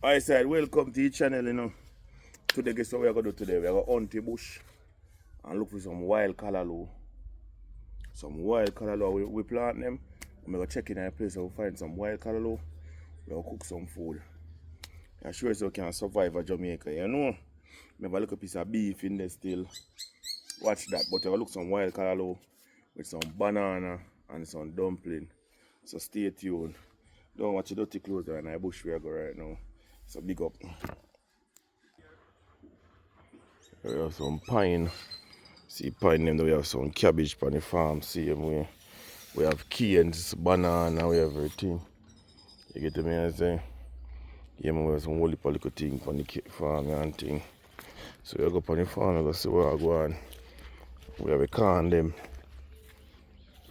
I said, welcome to the channel, Today, guess what we are going to do today? We are going to hunt the bush and look for some wild callaloo. Some wild callaloo. We plant them. We're going to check in a place and we'll find some wild callaloo. We're going to cook some food. I'm sure so we can survive in Jamaica, We have a little piece of beef in there still. Watch that. But we're going to look some wild callaloo with some banana and some dumpling. So stay tuned. Don't watch the dirty clothes there in the bush we are going right now. So big up. We have some pine. See pine them, we have some cabbage on the farm. See them, we have canes, banana, we have everything. You get me I say? Yeah, man, we have some whole little thing on the farm and thing. So we go on the farm and go see where I go on. We have a corn them.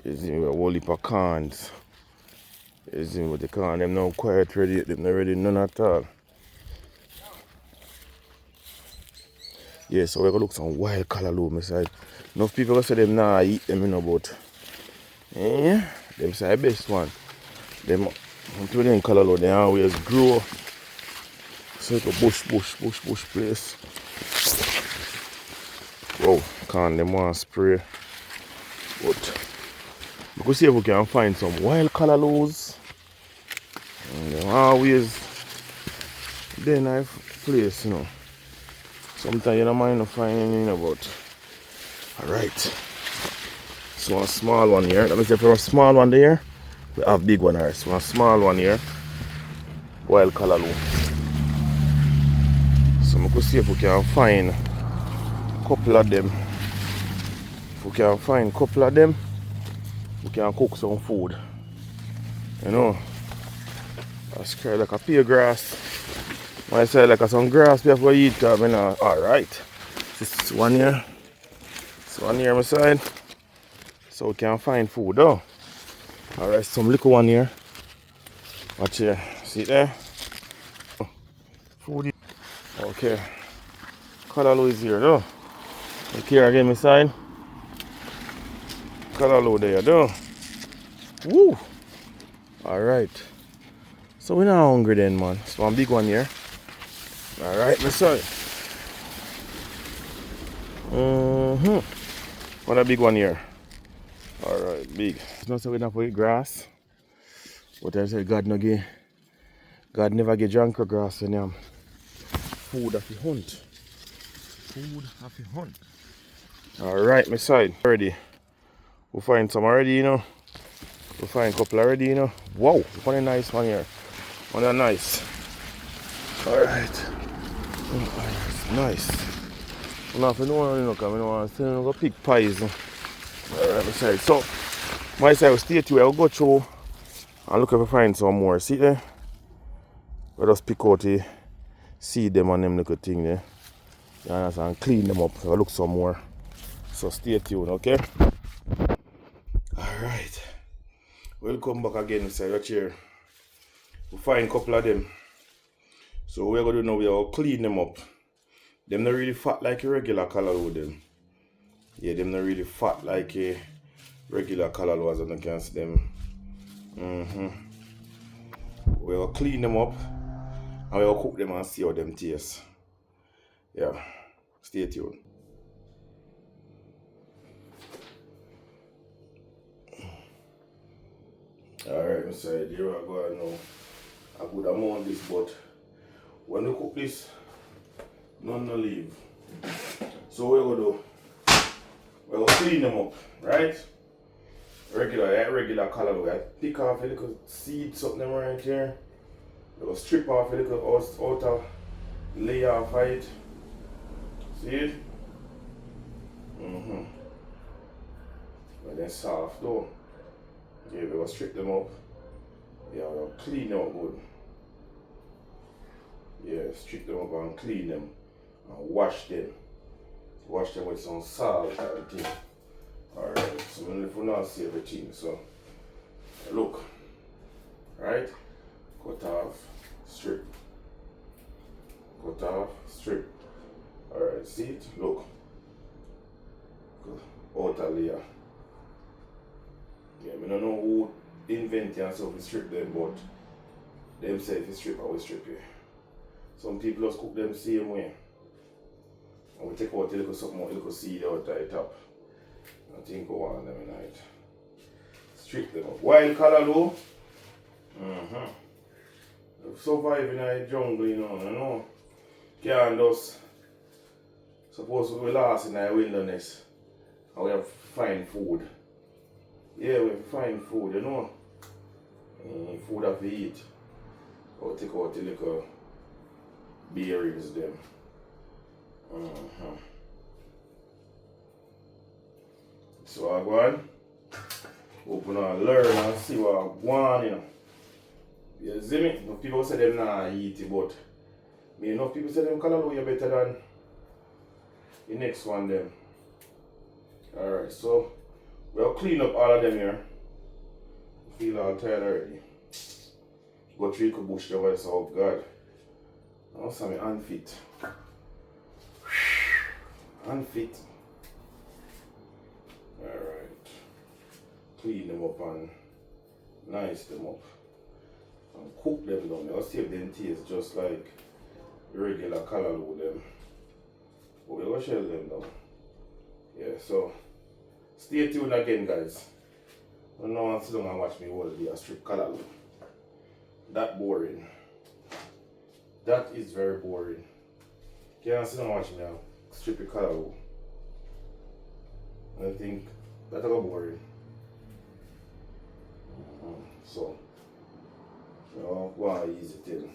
You see, we have a whole heap of corns. You see, but the corn them now quite ready, them not ready none at all. Yeah, so we're gonna look some wild callaloo, my side. Enough people gonna say them nah eat them, but yeah, them say the best one. Them until them callaloo, they always grow. So it's a bush place. Wow, can't them want spray. But we could see if we can find some wild callaloos. And them always they nice place, Sometimes you don't mind finding, but alright. So a small one here. Let me say for a small one there, we have big one here. So a small one here. Wild callaloo. So we could see if we can find a couple of them. If we can find a couple of them, we can cook some food. That's kind of like a pear grass. When I say like some grass before you eat, alright. This one here. This one here on my side. So we can find food though. Alright, some little one here. Watch here. See it there? Food. Okay. Callaloo is here though. Look here again my side. Callaloo there though. Woo! Alright. So we're not hungry then, man. So one big one here. Alright, my side. What a big one here. Alright, big. It's not so enough for eat grass. But I said God never get drunk of grass when you food of the hunt. Food of the hunt. Alright, my side. Already. We'll find some already, We'll find a couple already, Wow, what a nice one here. One a nice. Alright. Oh, nice. I'm not know, because I don't want to go pick pies. Alright, my side. So, my side will stay tuned. I'll go through and look if I find some more. See there? We'll just pick out the seed them and them little thing there. And clean them up. I'll look some more. So stay tuned, okay? Alright. We'll come back again inside your chair. We'll find a couple of them. So what we're going to do now, we'll clean them up. Them not really fat like a regular callaloo them. Yeah, them not really fat like a regular callaloo as I can see them. We'll clean them up and we'll cook them and see how them taste. Yeah, stay tuned. Alright, my side, here I go now. A good amount of this, but when you cook this, none no leave. So what we're going to do, we're going to clean them up, right? Regular callaloo. I pick off a little seed, something right here. We'll strip off a little outer layer of it. See it? And then soft though. Yeah, we'll strip them up. Yeah, we'll clean them up good. Yeah, strip them up and clean them. And wash them. Wash them with some salt and thing. Alright, so if we not see everything, so look. Right? Cut off, strip. Cut off, strip. Alright, see it? Look. Outer layer. Yeah, I don't know who invented and so we strip them, but them say if you strip, I will strip you. Some people just cook them same way. And we take out a little something, a little seed out the top. I think we want them in it. Strip them up. Wild callaloo. Surviving in the jungle, you know. Can't just suppose we lost in the wilderness and we have to find food. Yeah, we have to find food, you know. Food that we eat. Or take out the little berries them. So I go on, open and learn and see what I want, you know. You see me? No people say them nah eat it, but me enough people say them callaloo you better than the next one them. Alright, so we'll clean up all of them here. Feel all tired already. Go through the bush there, so oh God. Now some unfit. Unfit. Alright. Clean them up and nice them up. And cook them down. I'll save them taste just like regular callaloo them. But we're gonna shell them down. Yeah, so stay tuned again guys. I don't want to sit down and watch me all day a strip callaloo. That boring. That is very boring. Can't sit down and watch me a strip callaloo. I think that's a boring. So go on easy thing.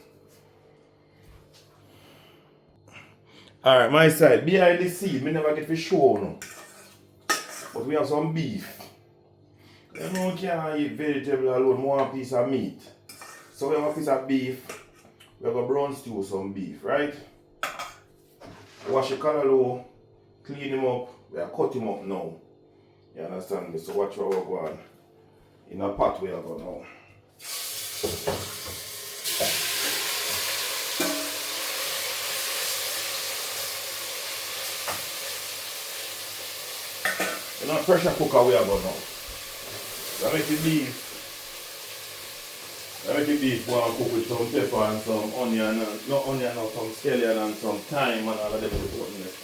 Alright, my side. Behind the scene, me never get to show no. But we have some beef. You know we can't eat vegetable alone, one piece of meat. So we have a piece of beef. We have a brown stew with some beef, right? Wash the callaloo, clean him up, we have cut him up now. You understand me? So watch what we're going in a pot we are going now. In a pressure cooker we are going now. I make the beef. I make the beef go and cook with some pepper and some onion and not onion, no, some scallion and some thyme and all of them in it.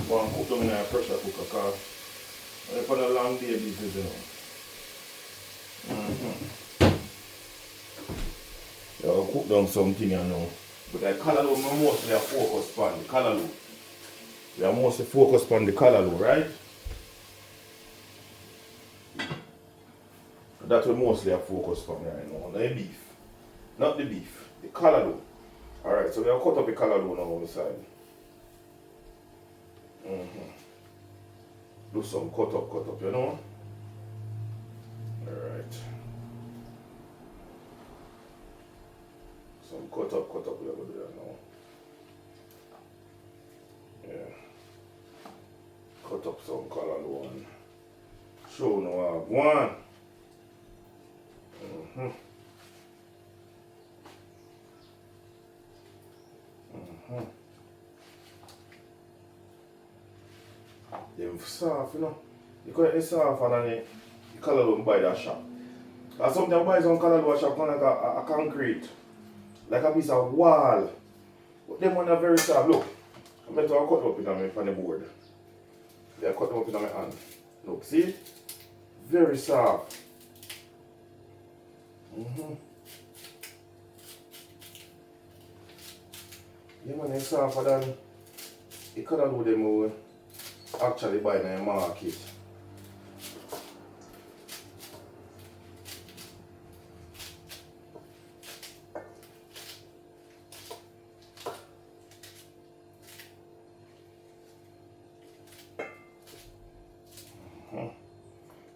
Go and cook them in a pressure cooker because for a long day this is, you know. I'll cook down something, you know. But the callaloo we mostly are focused on the callaloo. We are mostly focused on the callaloo, right? That's what mostly are focused on right now. The beef. Not the beef. The callaloo. Alright, so we have cut up the callaloo now on the side. Do some cut up, you know? Alright. Some cut up we are going to do now. Yeah. Cut up some callaloo and show now one. They're soft, you know. You cut it soft and then the callaloo buy that shop. And sometimes buy some callaloo shop kind of like a concrete. Like a piece of wall. But them one are very soft. Look. I'm going to cut up it on the board. They are cut up in my hand. Look, see? Very soft. Yeah man, it's softer than the callaloo them we actually buy in the market.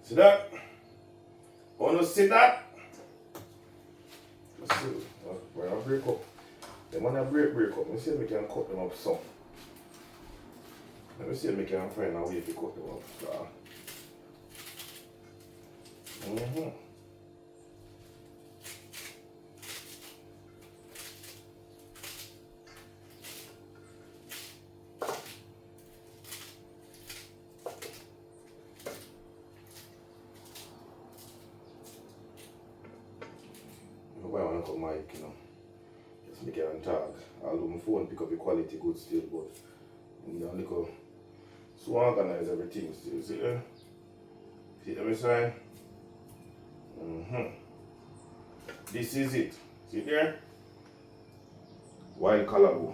See that? Wanna see that? Let's see. We're gonna break up. They wanna break up. Let me see if we can cut them up some. Let me see if we can find a way to cut them up. Why I want to cut mic, you know. I can talk. Although my phone pick up the quality good still, but I'm little so organize everything still. See there? See them sign? This is it. See there? Wild callaloo.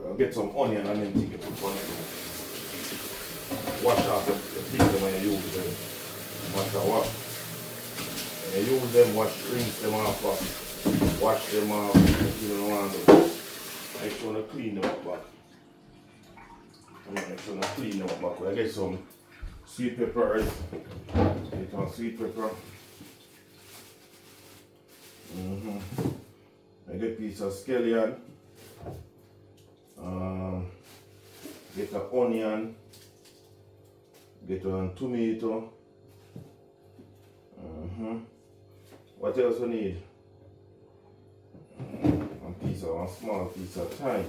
I'll get some onion and then take it put on it. Wash off the things when you use them. Wash. When you use them, rinse them off, wash them off, you don't want them. Make sure to clean them up back. Make sure to clean them up back. I get some sweet peppers. Get some sweet pepper. I get a piece of scallion. Get an onion. Get a tomato. What else we need? One small piece of thyme.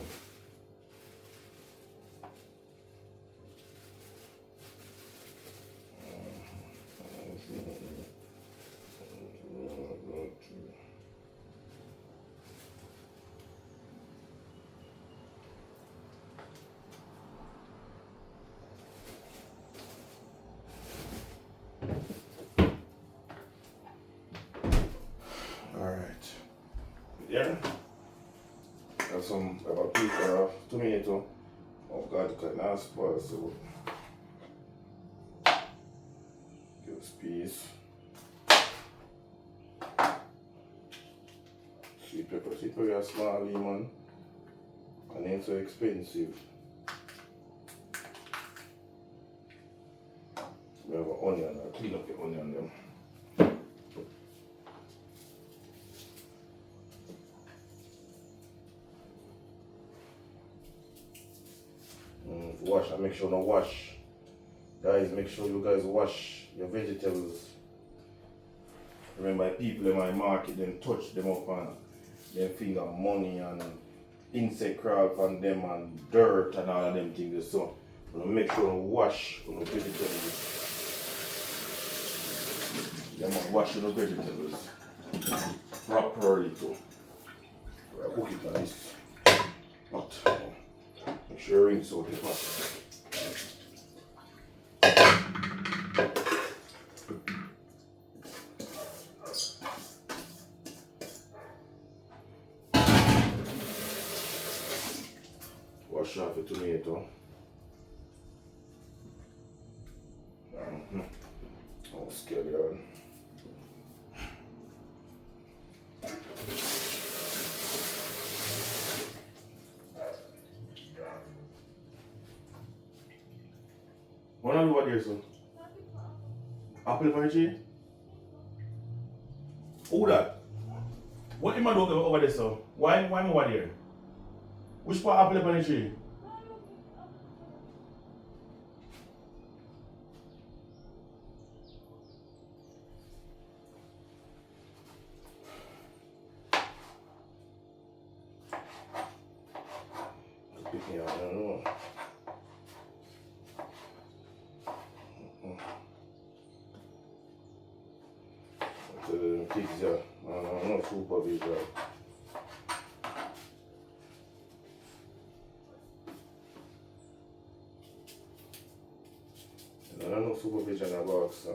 Alright. Yeah. Have a piece of tomato. Oh God, you can not spoil so give us piece. Sweet pepper. Sweet pepper is small lemon. And it's so expensive. We have an onion. I'll clean up the onion then. Wash and make sure to wash. Guys, make sure you guys wash your vegetables. Remember, people in my market, then touch them up and them finger money and insect crawl on them and dirt and all of them things. So, make sure to wash your vegetables. Wash your vegetables properly too. I cook it like this. But make sure you rinse out the pot. Wash off the tomato. Oh, scallion. What are you doing here, son? Apple pie tree? Who that? What am I doing over there, son? Why am I over there? Which part apple pie tree? Pick me up, I don't know. Pizza, no supervision. No supervision about box.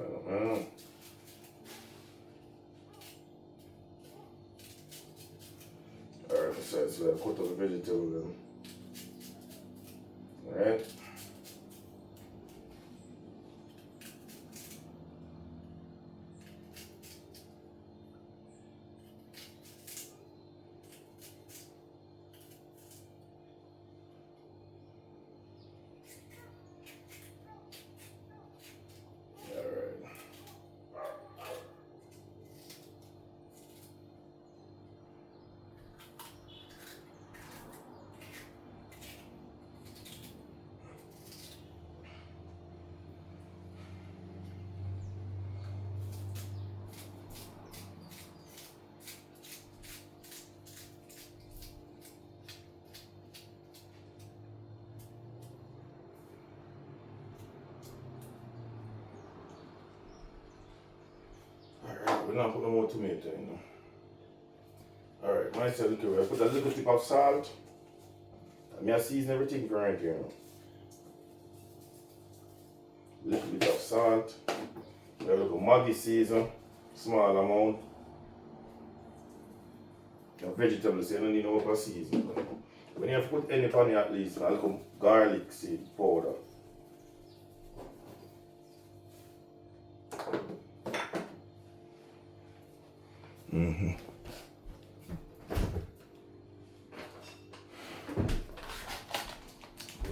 Alright, besides, so I cut up the vegetable then. Alright. We're not putting no more tomato in. Alright, Myself, I put a little tip of salt. I season everything for right here. Little bit of salt. A little Maggi season, small amount. Your vegetables, you don't need no season. When you have to put any on it, at least a little garlic seed powder.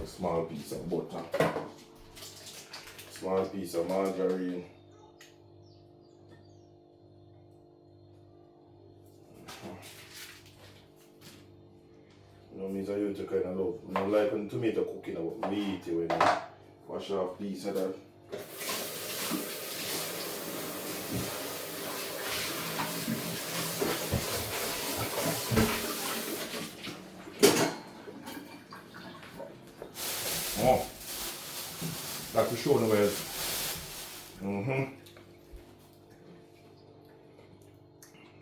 A small piece of butter. Small piece of margarine. You know, means I used to kind of love. I don't like when tomato cooking, but me eat it when I wash off piece of that. Oh, that's to show the way.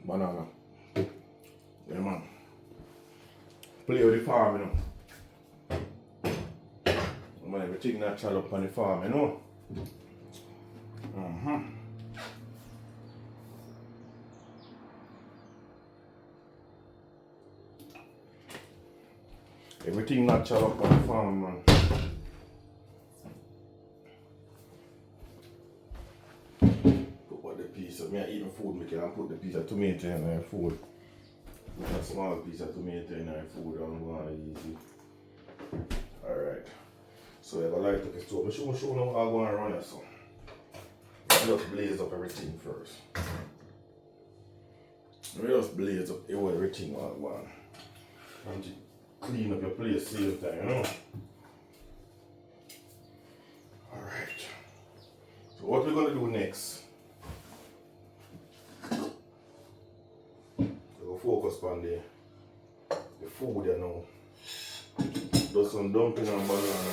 Banana. Yeah, man. Play with the farm, you know. Man, everything natural up on the farm, you know. Everything natural up on the farm, man. Put what the piece of me, I eat my food, I can put the piece of tomato in my food. Put a small piece of tomato in my food, I'm going easy. Alright. So I light up the stove. Show now how I'm going to run it. So I just blaze up everything first. I just blaze up everything while I'm going. And to clean up your place same time, you know. Alright. So what we're going to do next, we'll focus on the food here now. Do some dumpling and banana.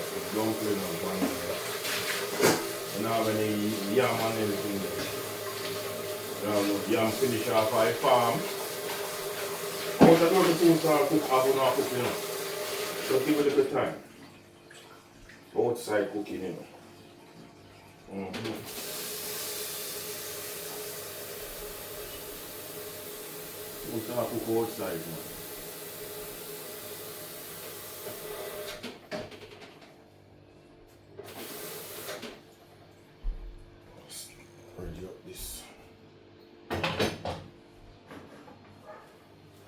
Some dumpling and banana. And now when the yam and everything there. Yam finish off my farm. But I don't think I cook, I don't cook, you know. So give it a good time. Outside cooking, you know. Don't cook outside, man. Ready up this.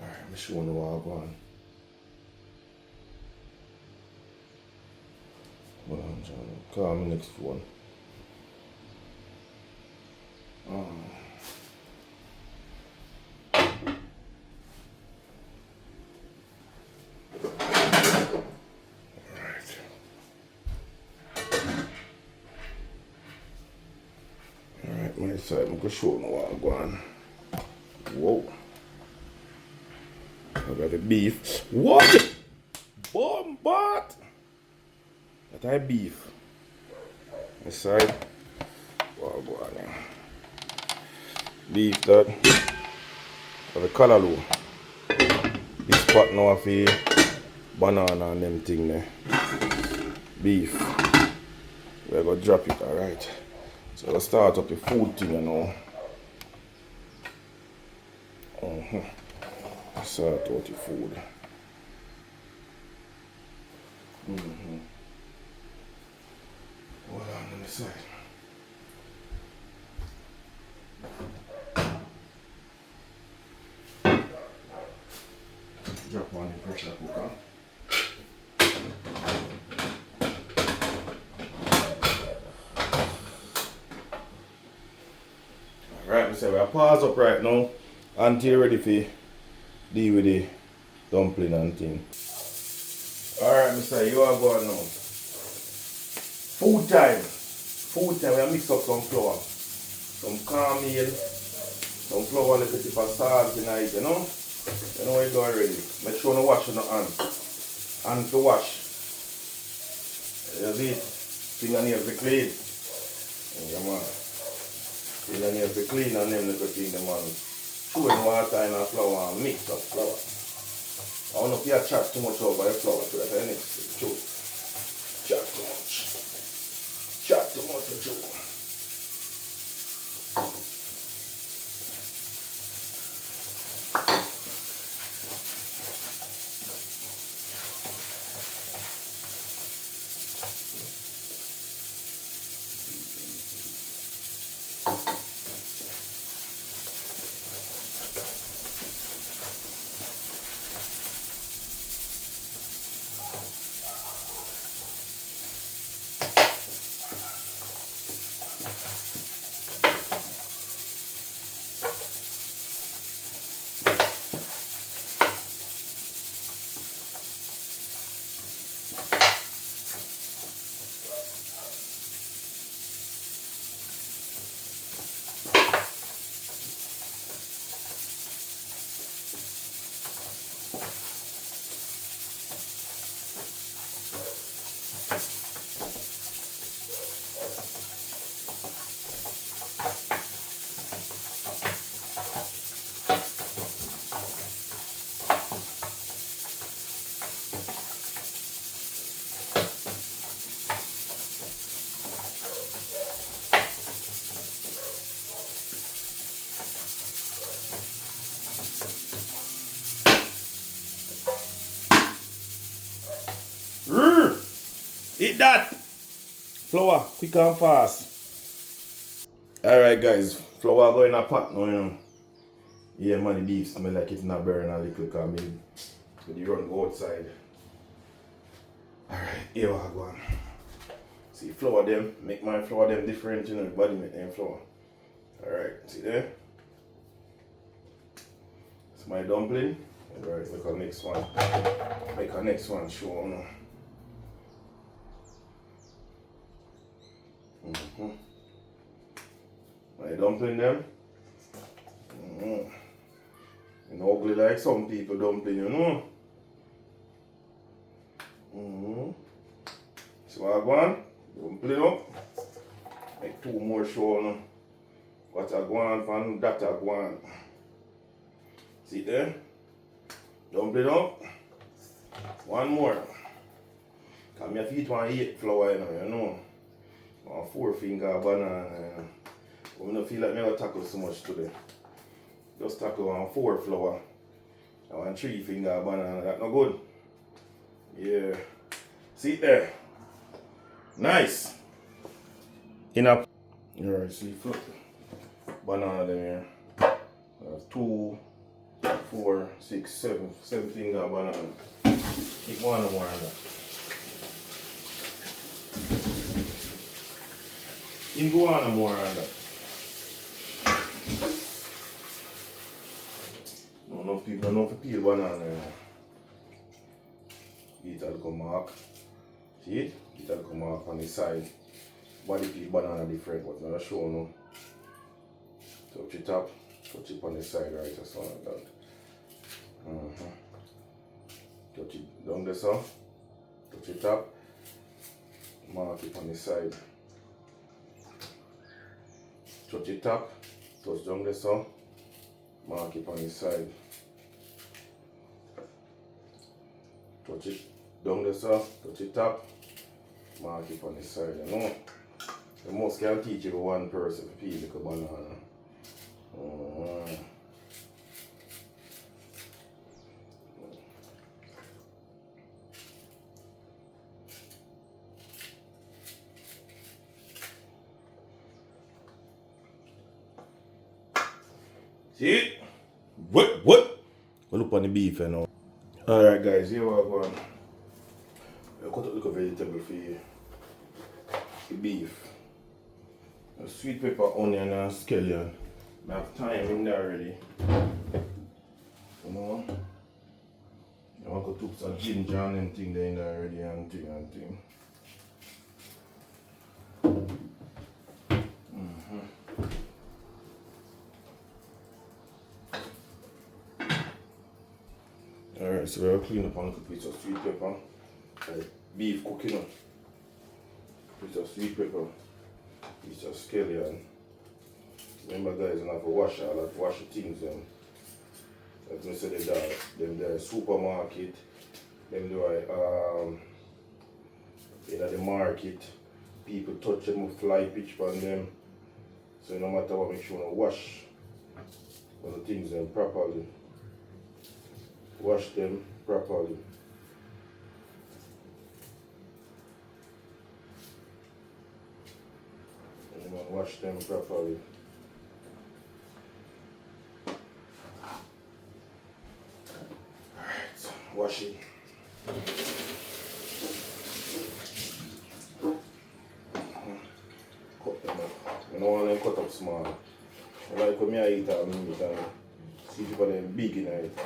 Alright, I'm showing you what I'm going. Hold on, John. Call me next one. My side, I'm gonna show you what I'm going. Whoa. I got the beef. What? Bombard! That I beef. My side. What I'm going. Beef that. Have a callaloo. This pot now for banana and them thing there. Beef. We're gonna drop it, alright. So I'll start up the food thing, you know. Start out the food. Hold on the side. Drop on the pressure cooker. Right, so we'll pause up right now until you're ready for deal with the dumpling and thing. Alright, Mr. You are going now. Food time. Food time, we'll mix up some flour. Some cornmeal, some flour, a little tip of salt tonight, you know? You know what you do already. Make sure you wash your hands. Hands to wash. You see it? Fingernails to clean. Yeah, man. You don't need to clean on them little things, them and throw in water in a flour and mix up flour. I don't know if you chat too much over your flour, so that's the next thing. Chat too much. Chat too much, too. Eat that! Flour, quick and fast. Alright guys, flour go in a pot now, you know. Yeah man, the beef smell like it's not burning a little because the run go outside. Alright, here I go on. See flour them, make my flour them different, you know, everybody make them flour. Alright, see there? It's my dumpling. Alright, make a next one. Make a next one show, you know. My dumpling them. You know, ugly like some people dumpling, you know. So I go on, dumpling up. Make two more show, you know. What I go on from that I go on. See there? Dumpling up. One more. Cause my feet want to eat flour, you know. One 4-finger banana. I don't feel like I tackle so much today. Just tackle one 4 flour. And one 3-finger banana. That's not good. Yeah. See it there. Nice. Enough. Alright, see flip. Banana them here. 2, 4, 6, 7. 7-finger banana. Keep one more on that. You go on more on that. No enough people know to peel banana. It will come mark. See it? It will come mark on the side. Body peel banana different, but not show no. Touch it up, touch it on the side right or something like that. Touch it down there so. Touch it up. Mark it on the side. Touch it up, touch down there so, mark it on the side. Touch it down there so, touch it up, mark it on the side. You know, the most can teach you one person to peel like a banana. See? What? Well, look on the beef, you know. Alright, guys, here we are going. I'll cut up little vegetable for you. The beef. Sweet pepper, onion, and scallion. I have thyme in there already. You know? I want to put some ginger and anything there in there already and thing. Alright, so we'll clean up a little piece of sweet pepper. Beef cooking up. Piece of sweet pepper. Piece of scallion. Remember guys, you have to wash all that, wash the things like I said, them there supermarket, them there in the market, people touch them with fly pitch on them. So no matter what, make sure you wash all the things them properly. Wash them properly. And wash them properly. Alright, wash it. Cut them up. I don't want them cut up small. I like when I eat all meat and see people them big in it.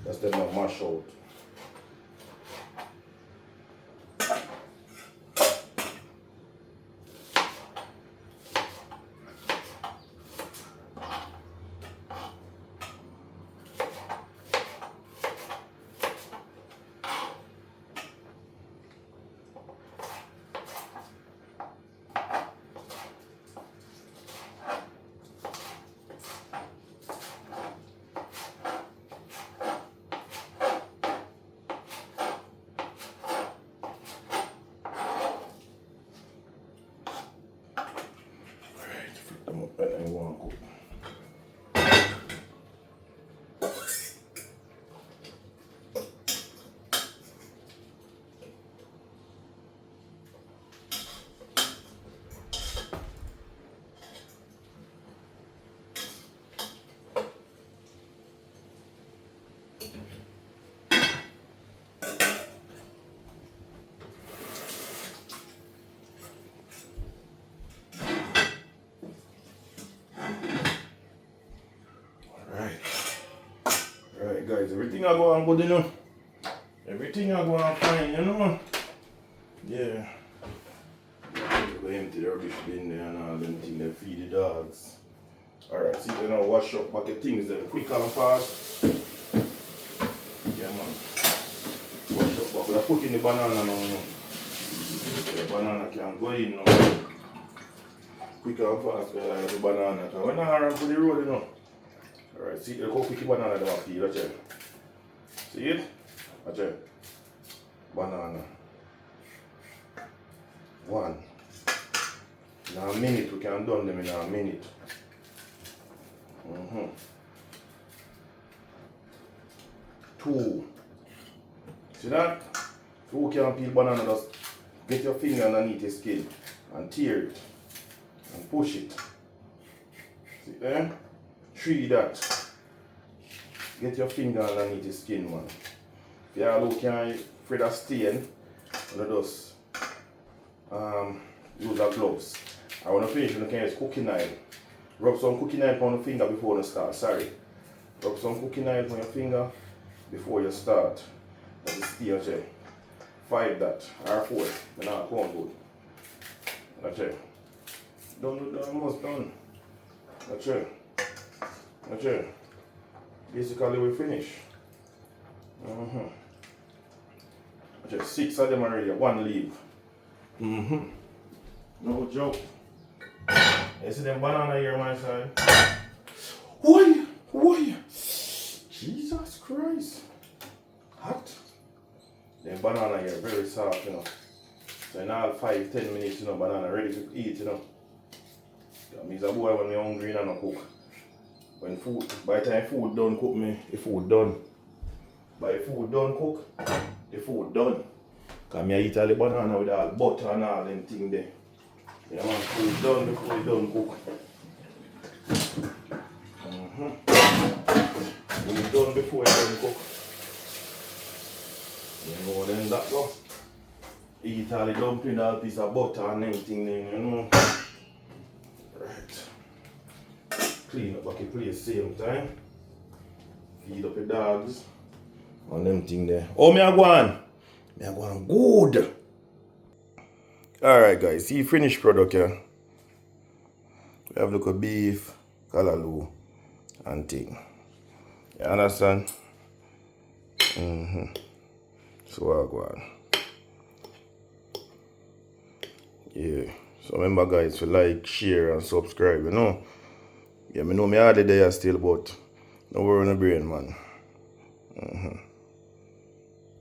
That's them not mash out. And I want to cook. Alright guys, everything I go on good, you know. Everything I go on fine, you know. Yeah. Go empty the rubbish bin there and all them things that feed the dogs. Alright, see you now wash up back the things then quick and fast. Yeah man. Wash up back. We are putting the banana now, you know. The banana can go in now. Quick and fast, like the banana. We're not around to the road, you know. Alright, see, look how quick the banana they want to peel, watch it. See it? Watch it. Banana. 1. In a minute, we can done them in a minute. 2. See that? 2 can peel banana, just get your finger underneath the skin and tear it and push it. See there? 3 that. Get your finger underneath the skin, man. If you all can afraid of stain, you just use a gloves. I want to finish, you can use cooking oil. Rub some cooking oil on the finger before you start. Sorry. Rub some cooking oil on your finger before you start. That's the stage. 5 that or 4. Then I'll come good. That's it. Done, almost done. That's it. That's it. Basically we finish. That's it. 6 of them already, 1 leave. No joke. You see them banana here my side? Why? Jesus Christ. Hot. Them banana here very soft, you know. So in all 5-10 minutes, you know, banana ready to eat, you know. That means a boy when me hungry and I cook. When food, by the time food done cook me, the food done. By food done cook, the food done. Cause me eat all the banana with all butter and all them thing there. Yeah man, food done before it done cook. Food done before it done cook. You know then that go. Eat all the dumpling, all piece of butter and everything then, you know. Right. Clean up back the place same time. Feed up the dogs. And them thing there. Oh, me a go on. Me a go on good. Alright guys, see finished product here. We have look of beef, callaloo, and thing. You understand? So I go on. Yeah. So remember guys to like, share and subscribe, you know. Yeah, I know me hardly there still, but no worry on the brain, man.